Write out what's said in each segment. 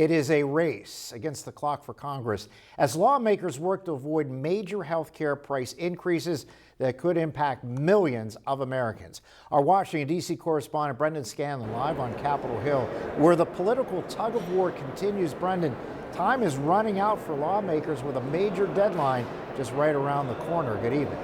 It is a race against the clock for Congress as lawmakers work to avoid major health care price increases that could impact millions of Americans. Our Washington, D.C. correspondent Brendan Scanlon live on Capitol Hill, where the political tug of war continues. Brendan, time is running out for lawmakers with a major deadline just right around the corner. Good evening.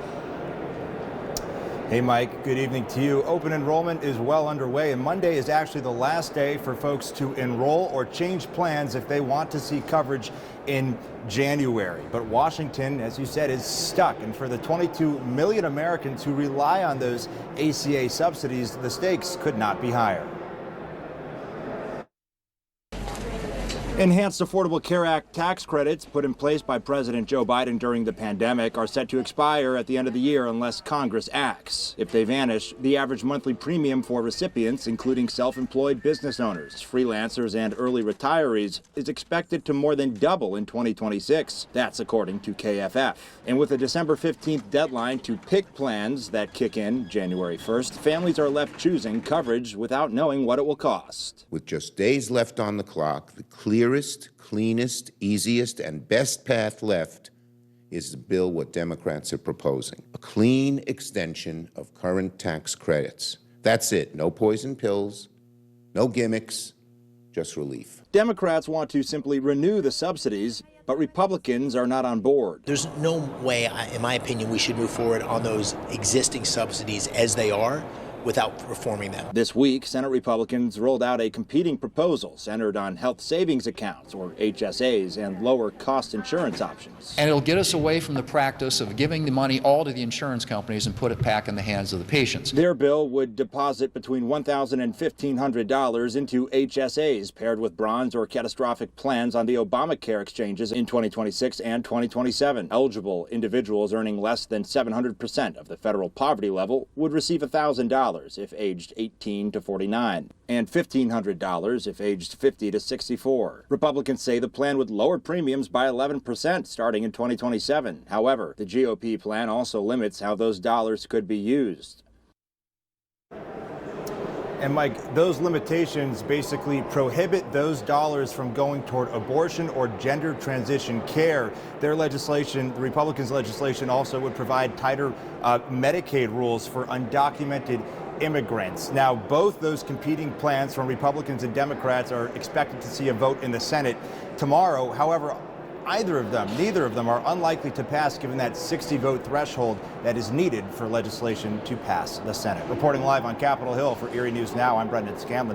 Hey, Mike. Good evening to you. Open enrollment is well underway, and Monday is actually the last day for folks to enroll or change plans if they want to see coverage in January. But Washington, as you said, is stuck. And for the 22 million Americans who rely on those ACA subsidies, the stakes could not be higher. Enhanced Affordable Care Act tax credits put in place by President Joe Biden during the pandemic are set to expire at the end of the year unless Congress acts. If they vanish, the average monthly premium for recipients, including self-employed business owners, freelancers, and early retirees, is expected to more than double in 2026. That's according to KFF. And with a December 15th deadline to pick plans that kick in January 1st, families are left choosing coverage without knowing what it will cost. With just days left on the clock, the clearest, cleanest, easiest, and best path left is the bill what Democrats are proposing. A clean extension of current tax credits. That's it. No poison pills, no gimmicks, just relief. Democrats want to simply renew the subsidies, but Republicans are not on board. There's no way, in my opinion, we should move forward on those existing subsidies as they are without reforming them. This week, Senate Republicans rolled out a competing proposal centered on health savings accounts, or HSAs, and lower cost insurance options. And it'll get us away from the practice of giving the money all to the insurance companies and put it back in the hands of the patients. Their bill would deposit between $1,000 and $1,500 into HSAs paired with bronze or catastrophic plans on the Obamacare exchanges in 2026 and 2027. Eligible individuals earning less than 700% of the federal poverty level would receive $1,000 if aged 18 to 49, and $1,500 if aged 50 to 64. Republicans say the plan would lower premiums by 11% starting in 2027. However, the GOP plan also limits how those dollars could be used. And Mike, those limitations basically prohibit those dollars from going toward abortion or gender transition care. Their legislation, the Republicans' legislation, also would provide tighter Medicaid rules for undocumented immigrants. Now, both those competing plans from Republicans and Democrats are expected to see a vote in the Senate tomorrow. However, neither of them are unlikely to pass given that 60-vote threshold that is needed for legislation to pass the Senate. Reporting live on Capitol Hill for Erie News Now, I'm Brendan Scanlon.